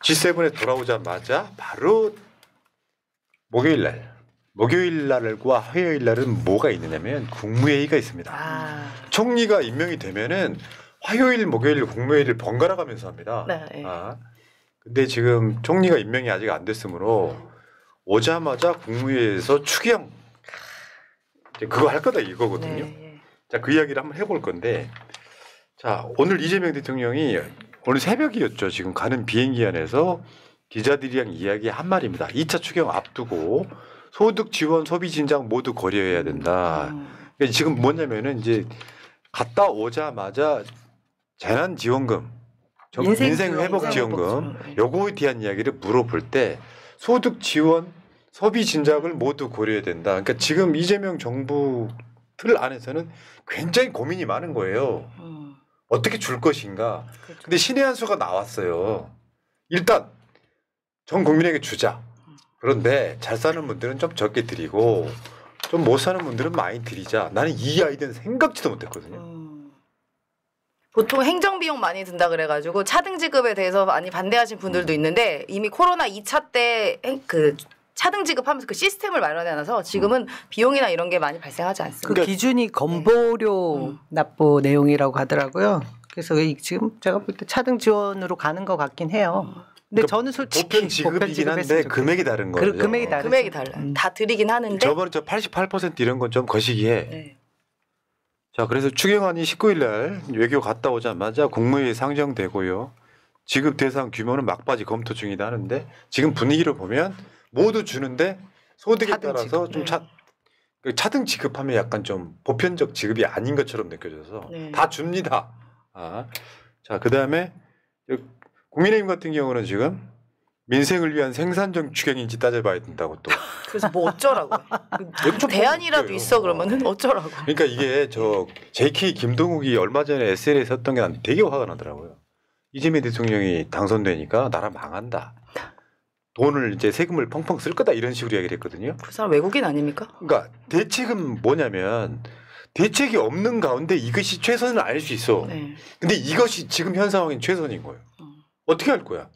G7에 돌아오자마자 바로 목요일 날과 화요일 날은 뭐가 있느냐면 국무회의가 있습니다. 총리가 임명이 되면은 화요일, 목요일, 국무회의를 번갈아 가면서 합니다. 네. 근데 지금 총리가 임명이 아직 안 됐으므로 오자마자 국무회의에서 추경 그거 할 거다 이거거든요. 네. 자, 그 이야기를 한번 해볼 건데, 자, 오늘 이재명 대통령이 오늘 새벽이었죠. 지금 가는 비행기 안에서 기자들이랑 이야기한 말입니다. 2차 추경 앞두고 소득 지원, 소비 진작 모두 고려해야 된다. 그러니까 지금 뭐냐면은 이제 갔다 오자마자 재난지원금, 인생회복지원금 요거에 대한 이야기를 물어볼 때 소득 지원, 소비 진작을 모두 고려해야 된다. 그러니까 지금 이재명 정부 틀 안에서는 굉장히 고민이 많은 거예요. 어떻게 줄 것인가. 그렇죠. 근데 신의 한 수가 나왔어요. 일단 전 국민에게 주자. 그런데 잘 사는 분들은 좀 적게 드리고 좀 못 사는 분들은 많이 드리자. 나는 이 아이디어는 생각지도 못했거든요. 보통 행정비용 많이 든다 그래가지고 차등 지급에 대해서 많이 반대하신 분들도 있는데 이미 코로나 2차 때 그 차등 지급하면서 그 시스템을 마련해놔서 지금은 비용이나 이런 게 많이 발생하지 않습니다. 그 기준이 건보료 납부 내용이라고 하더라고요. 그래서 지금 제가 볼 때 차등 지원으로 가는 것 같긴 해요. 근데 그러니까 저는 솔직히 보편 지급이긴 한데 금액이 다른 거예요. 금액이 다르죠. 금액이 달라요. 다 드리긴 하는데 저번에 88% 이런 건 좀 거시기해. 네. 자, 그래서 추경안이 19일 날 외교 갔다 오자마자 국무회의 상정되고요. 지급 대상 규모는 막바지 검토 중이다 하는데 지금 분위기를 보면 모두 주는데 소득에 따라서 좀 차등 지급하면 약간 좀 보편적 지급이 아닌 것처럼 느껴져서 다 줍니다. 자, 그다음에 국민의힘 같은 경우는 지금 민생을 위한 생산적 추경인지 따져봐야 된다고 또. 그래서 뭐 어쩌라고. 대안이라도 있어 그러면은 어쩌라고. 그러니까 이게 저 JK 김동욱이 얼마 전에 SNS에 썼던 게 난 되게 화가 나더라고요. 이재명 대통령이 당선되니까 나라 망한다. 돈을 이제 세금을 펑펑 쓸 거다 이런 식으로 이야기를 했거든요. 그 사람 외국인 아닙니까? 그러니까 대책은 뭐냐면 대책이 없는 가운데 이것이 최선을 알 수 있어. 근데 이것이 지금 현 상황인 최선인 거예요. 어떻게 할 거야?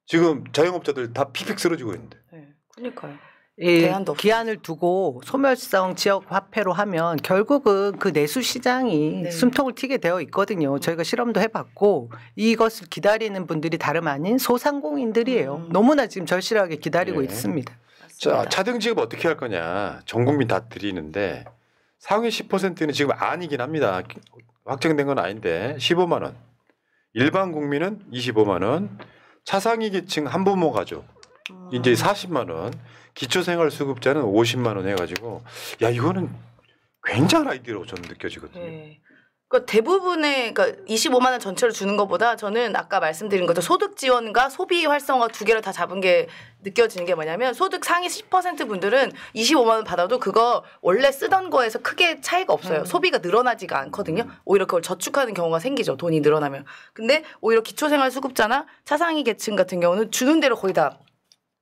지금 자영업자들 다 픽픽 쓰러지고 있는데. 그러니까요. 기한을 두고 소멸성 지역 화폐로 하면 결국은 그 내수 시장이 숨통을 튀게 되어 있거든요. 저희가 실험도 해봤고 이것을 기다리는 분들이 다름 아닌 소상공인들이에요. 너무나 지금 절실하게 기다리고 있습니다. 자, 차등 지급 어떻게 할 거냐. 전 국민 다 드리는데 상위 10%는 지금 아니긴 합니다. 확정된 건 아닌데 15만 원. 일반 국민은 25만 원. 차상위 계층 한부모 가족 이제 40만 원. 기초생활수급자는 50만 원 해가지고 야 이거는 굉장한 아이디어로 저는 느껴지거든요. 그러니까 대부분의 그러니까 25만 원 전체를 주는 것보다 저는 아까 말씀드린 것처럼 소득 지원과 소비 활성화 두 개를 다 잡은 게 느껴지는 게 뭐냐면 소득 상위 10% 분들은 25만 원 받아도 그거 원래 쓰던 거에서 크게 차이가 없어요. 소비가 늘어나지가 않거든요. 오히려 그걸 저축하는 경우가 생기죠. 돈이 늘어나면. 근데 오히려 기초생활수급자나 차상위 계층 같은 경우는 주는 대로 거의 다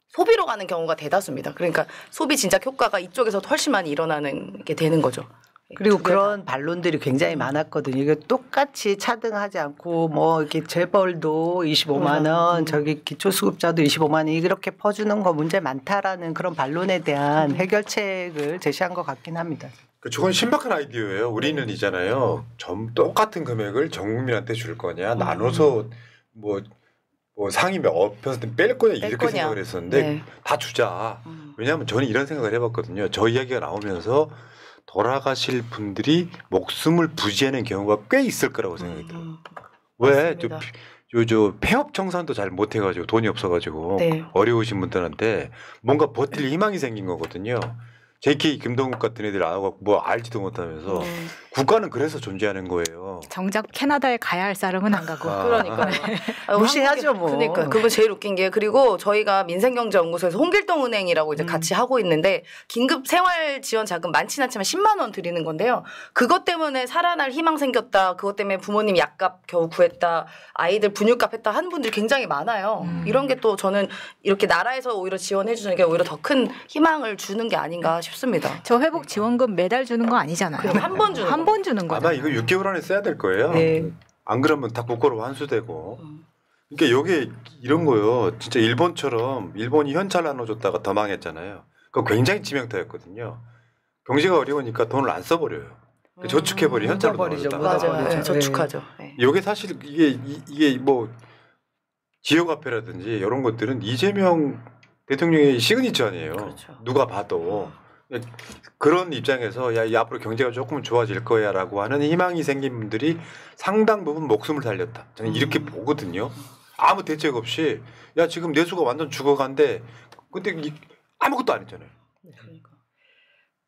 소비로 가는 경우가 대다수입니다. 그러니까 소비 진작 효과가 이쪽에서 훨씬 많이 일어나는 게 되는 거죠. 그리고 그런 반론들이 굉장히 많았거든요. 이게 똑같이 차등하지 않고 뭐 이렇게 재벌도 25만 원, 저기 기초수급자도 25만 원 이렇게 퍼주는 거 문제 많다라는 그런 반론에 대한 해결책을 제시한 것 같긴 합니다. 저건 신박한 아이디어예요. 우리는 있잖아요. 똑같은 금액을 전 국민한테 줄 거냐, 나눠서 뭐 상위 몇 퍼센트 뺄 거냐 이렇게 생각을 했었는데 다 주자. 왜냐하면 저는 이런 생각을 해봤거든요. 저 이야기가 나오면서 돌아가실 분들이 목숨을 부지하는 경우가 꽤 있을 거라고 생각이 들어요. 왜? 저 폐업 청산도 잘 못해가지고 돈이 없어가지고 어려우신 분들한테 뭔가 버틸 희망이 생긴 거거든요. JK 김동욱 같은 애들 안 하고 뭐 알지도 못하면서 국가는 그래서 존재하는 거예요. 정작 캐나다에 가야 할 사람은 안 가고. 그러니까 무시하죠 뭐. 그러니까 그거 제일 웃긴 게 그리고 저희가 민생경제연구소에서 홍길동은행이라고 이제 같이 하고 있는데 긴급 생활 지원 자금 많진 않지만 10만 원 드리는 건데요. 그것 때문에 살아날 희망 생겼다. 그것 때문에 부모님 약값 겨우 구했다. 아이들 분유값 했다 하는 분들이 굉장히 많아요. 이런 게 또 저는 이렇게 나라에서 오히려 지원해 주는 게 오히려 더 큰 희망을 주는 게 아닌가 싶습니다. 저 회복 지원금 매달 주는 거 아니잖아요. 한 번 주는 한 번 주는 거죠. 아마 이거 6개월 안에 써야 될 거예요. 안 그러면 다 국고로 환수되고. 그러니까 요게 이런 거요. 진짜 일본처럼 일본이 현찰 나눠줬다가 더 망했잖아요. 그거 굉장히 치명타였거든요. 경제가 어려우니까 돈을 안 써버려요. 저축해버리 현찰로 나눠줬다가. 맞아요. 네, 저축하죠. 네. 요게 사실 이게 뭐 지역화폐라든지 이런 것들은 이재명 대통령의 시그니처 아니에요. 그렇죠. 누가 봐도. 그런 입장에서 야, 이 앞으로 경제가 조금 좋아질 거야라고 하는 희망이 생긴 분들이 상당 부분 목숨을 살렸다. 저는 이렇게 보거든요. 아무 대책 없이 야 지금 내수가 완전 죽어간데 근데 아무것도 안 했잖아요.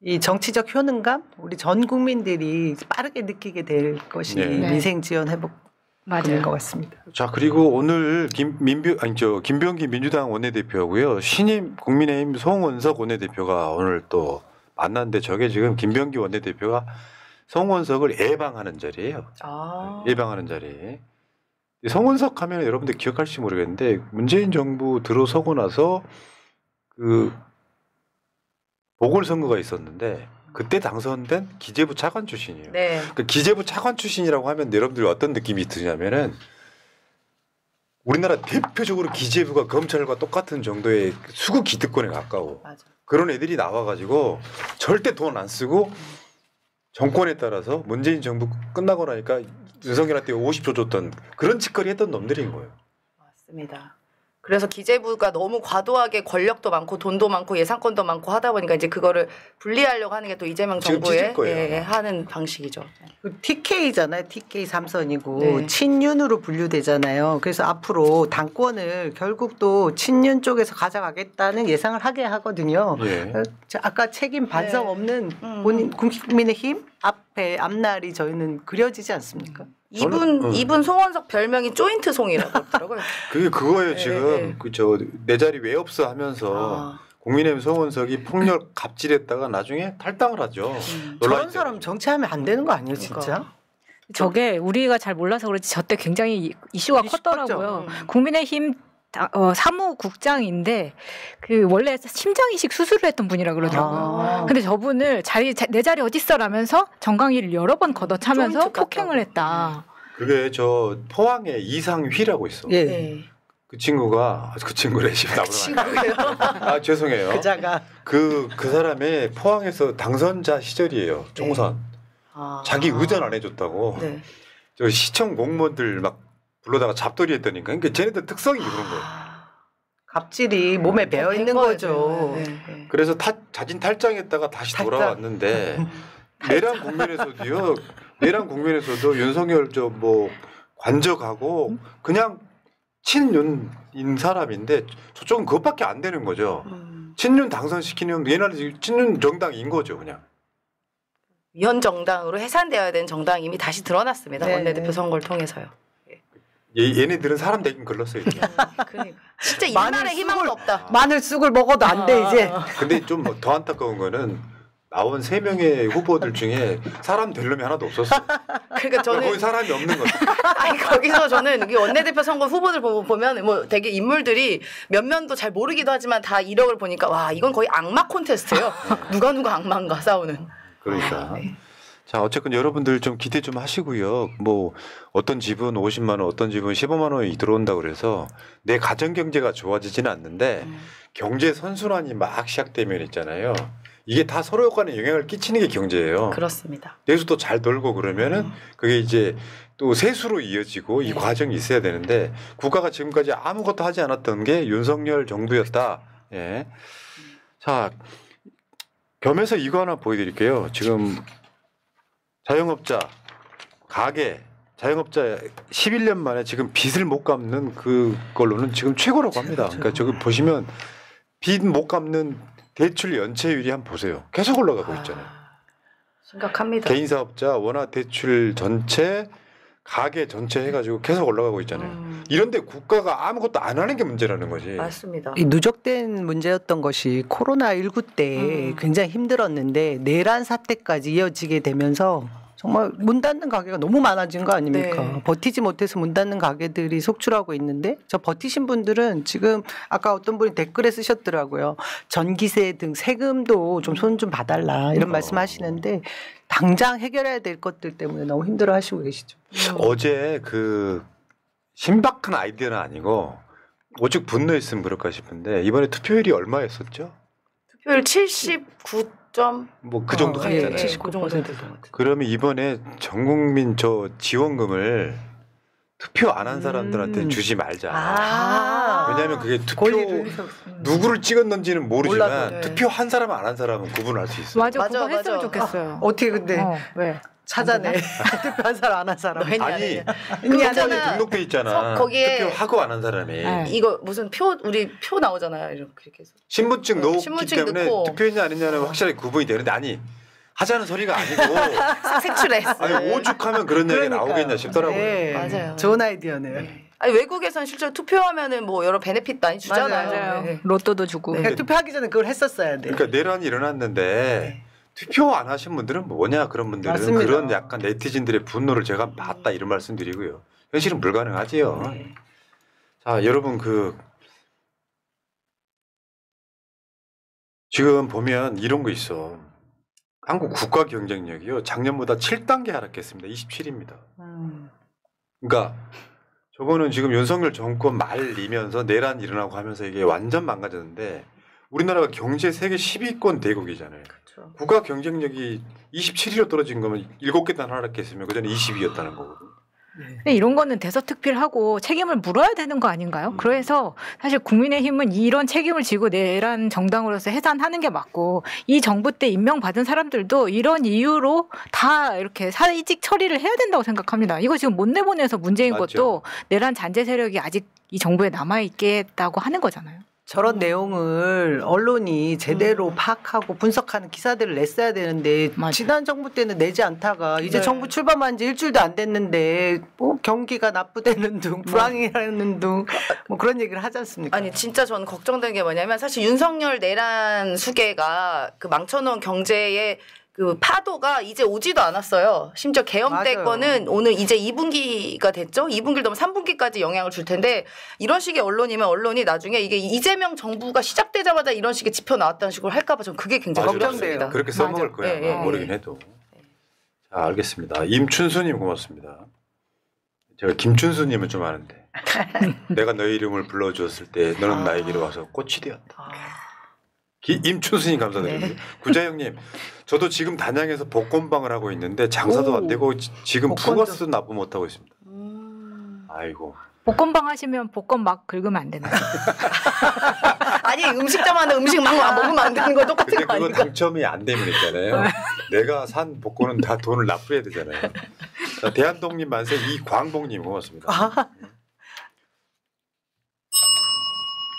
이 정치적 효능감 우리 전 국민들이 빠르게 느끼게 될 것이 네. 민생 지원 회복인 것 같습니다. 자 그리고 오늘 김병기 민주당 원내대표하고요 신임 국민의힘 송원석 원내대표가 오늘 또 만났는데 저게 지금 김병기 원내대표가 송원석을 예방하는 자리예요. 예방하는 자리. 송원석 하면 여러분들 기억할지 모르겠는데 문재인 정부 들어서고 나서 그 보궐선거가 있었는데 그때 당선된 기재부 차관 출신이에요. 네. 그 기재부 차관 출신이라고 하면 여러분들이 어떤 느낌이 드냐면은 우리나라 대표적으로 기재부가 검찰과 똑같은 정도의 수구 기득권에 가까워. 맞아. 그런 애들이 나와가지고 절대 돈 안 쓰고 정권에 따라서 문재인 정부 끝나고 나니까 윤석열한테 50조 줬던 그런 짓거리 했던 놈들인 거예요. 맞습니다. 그래서 기재부가 너무 과도하게 권력도 많고 돈도 많고 예산권도 많고 하다 보니까 이제 그거를 분리하려고 하는 게 또 이재명 정부의 하는 방식이죠. TK잖아요. TK 삼선이고 네. 친윤으로 분류되잖아요. 그래서 앞으로 당권을 결국 또 친윤 쪽에서 가져가겠다는 예상을 하게 하거든요. 예. 아까 책임 반성 네. 없는 본인 국민의힘 앞날이 저희는 그려지지 않습니까? 이분 송원석 별명이 조인트 송이라고 그러더라고요. 그게 그거예요. 네, 지금 네. 그저 내 자리 왜 없어 하면서 국민의힘 송원석이 폭력 갑질했다가 나중에 탈당을 하죠. 저런 사람 정치하면 안 되는 거 아니에요, 진짜? 그러니까. 저게 우리가 잘 몰라서 그렇지 저때 굉장히 이슈가 컸더라고요. 국민의힘 사무국장인데 그 원래 심장 이식 수술을 했던 분이라 그러더라고요. 근데 저분을 내 자리 어디 있어라면서 정강이를 여러 번 걷어차면서 폭행을 했다. 그게 저 포항에 이상휘라고 있어. 예. 네. 그 친구가 그 친구래 지금 친구예요. 아 죄송해요. 그자가 그 사람의 포항에서 당선자 시절이에요. 총선. 자기 의전 안 해줬다고. 네. 저 시청 공무원들 막 불러다가 잡돌이 했다니까. 그러니까 쟤네들 특성이 그런 거예요. 갑질이 몸에 배어 있는 거죠. 네. 그래서 자진 탈장했다가 다시 돌아왔는데 내란 국면에서도 윤석열 저 뭐 관적하고 그냥 친윤인 사람인데 저쪽은 그것밖에 안 되는 거죠. 친윤 당선시키는 얘네는 친윤 정당인 거죠, 그냥. 위헌 정당으로 해산되어야 되는 정당이 이미 다시 드러났습니다. 네. 원내대표 선거를 통해서요. 얘네들은 사람 되긴 글렀어요. 그러니까 진짜 인간의 희망도 없다. 마늘 쑥을 먹어도 안 돼 이제. 근데 좀 더 안타까운 거는 나온 3명의 후보들 중에 사람 될 놈이 하나도 없었어. 그러니까 저는 거기 사람이 없는 거죠. 아니 거기서 저는 여기 원내대표 선거 후보들 보면 뭐 되게 인물들이 몇 면도 잘 모르기도 하지만 다 이력을 보니까 와 이건 거의 악마 콘테스트예요. 누가 악마인가 싸우는. 그러니까. 자 어쨌든 여러분들 좀 기대 좀 하시고요. 뭐 어떤 집은 50만 원, 어떤 집은 15만 원이 들어온다 그래서 내 가정 경제가 좋아지지는 않는데 경제 선순환이 막 시작되면 있잖아요. 이게 다 서로 간에 영향을 끼치는 게 경제예요. 그렇습니다. 내수도 잘 돌고 그러면은 그게 이제 또 세수로 이어지고 이 과정이 있어야 되는데 국가가 지금까지 아무것도 하지 않았던 게 윤석열 정부였다. 예. 자 겸해서 이거 하나 보여드릴게요. 지금 자영업자 가게 자영업자 11년 만에 지금 빚을 못 갚는 그걸로는 지금 최고라고 합니다. 그러니까 저기 보시면 빚 못 갚는 대출 연체율이 한번 보세요. 계속 올라가고 있잖아요. 심각합니다. 개인 사업자 원화 대출 전체 가계 전체 해가지고 계속 올라가고 있잖아요. 이런데 국가가 아무것도 안 하는 게 문제라는 거지. 맞습니다. 이 누적된 문제였던 것이 코로나19 때 굉장히 힘들었는데 내란 사태까지 이어지게 되면서 정말 문 닫는 가게가 너무 많아진 거 아닙니까? 네. 버티지 못해서 문 닫는 가게들이 속출하고 있는데 저 버티신 분들은 지금 아까 어떤 분이 댓글에 쓰셨더라고요. 전기세 등 세금도 좀 손 좀 봐달라 이런 말씀하시는데 당장 해결해야 될 것들 때문에 너무 힘들어하시고 계시죠. 어제 그 신박한 아이디어는 아니고 오죽 분노했으면 그럴까 싶은데 이번에 투표율이 얼마였었죠? 투표율 79점 뭐 그 정도 갔잖아요. 79% 그러면 이번에 전 국민 저 지원금을 투표 안 한 사람들한테 주지 말자. 왜냐하면 그게 투표 누구를 찍었는지는 모르지만 몰라도, 투표 한 사람 안 한 사람은 구분할 수 있어요. 맞아, 그거 했으면 좋겠어요. 어떻게 근데 왜? 찾아내. 투표한 사람 안 한 사람. 아니 그거잖아. 등록돼 있잖아. 거기에 투표하고 안 한 사람이. 네. 이거 무슨 우리 표 나오잖아요. 이렇게 해서. 신분증 넣었기 신분증 때문에 넣고. 투표했냐 아니냐는 확실하게 구분이 되는데 아니 하자는 소리가 아니고 색출했어. 아니 오죽하면 그런 얘기가 나오겠냐 싶더라고요. 네. 맞아요. 좋은 아이디어네요. 네. 아니 외국에서는 실제로 투표하면은 뭐 여러 베네핏 많이 주잖아요. 맞아요. 네. 로또도 주고. 그러니까 투표하기 전에 그걸 했었어야 돼. 그러니까 내란이 일어났는데 투표 안 하신 분들은 뭐냐 그런 분들은 맞습니다. 그런 약간 네티즌들의 분노를 제가 봤다 이런 말씀드리고요. 현실은 불가능하지요. 자 여러분 지금 보면 이런 거 있어. 한국 국가 경쟁력이요 작년보다 7단계 하락했습니다. 27입니다. 그러니까 저거는 지금 윤석열 정권 말리면서 내란 일어나고 하면서 이게 완전 망가졌는데 우리나라가 경제 세계 10위권 대국이잖아요. 그렇죠. 국가 경쟁력이 27위로 떨어진 거면 7계단 하락했으면 그전에 20위였다는 거거든요. 근데 이런 거는 대서특필하고 책임을 물어야 되는 거 아닌가요? 그래서 사실 국민의힘은 이런 책임을 지고 내란 정당으로서 해산하는 게 맞고 이 정부 때 임명받은 사람들도 이런 이유로 다 이렇게 사이직 처리를 해야 된다고 생각합니다. 이거 지금 못 내보내서 문제인 맞죠. 것도 내란 잔재 세력이 아직 이 정부에 남아있겠다고 하는 거잖아요. 저런 내용을 언론이 제대로 파악하고 분석하는 기사들을 냈어야 되는데 맞아요. 지난 정부 때는 내지 않다가 이제 네. 정부 출범한 지 일주일도 안 됐는데 뭐 경기가 나쁘다는 둥 불황이라는 둥 뭐 그런 얘기를 하지 않습니까? 아니 진짜 저는 걱정되는 게 뭐냐면 사실 윤석열 내란 수계가 그 망쳐놓은 경제의 그 파도가 이제 오지도 않았어요. 심지어 계엄 때 맞아요. 거는 오늘 이제 2분기가 됐죠. 2분기를 넘으면 3분기까지 영향을 줄 텐데 이런 식의 언론이면 언론이 나중에 이게 이재명 정부가 시작되자마자 이런 식의 지표 나왔다는 식으로 할까 봐 저는 그게 굉장히 맞아요. 걱정됩니다. 그렇게 써먹을 거야. 예, 예. 모르긴 해도. 자 알겠습니다. 임춘수님 고맙습니다. 제가 김춘수님은 좀 아는데 내가 너의 이름을 불러주었을 때 너는 나에게로 와서 꽃이 되었다. 임춘수님 감사드립니다. 구자영님 저도 지금 단양에서 복권방을 하고 있는데 장사도 안 되고 지금 부가스도 납부 못하고 있습니다. 아이고. 복권방 하시면 복권 막 긁으면 안 되나요? 아니 음식점 하는 음식 막 먹으면 안 되는 거 똑같은 근데 거 그거 아닌가? 당첨이 안 되면 있잖아요. 내가 산 복권은 다 돈을 납부해야 되잖아요. 자, 대한독립 만세 이광복님 고맙습니다.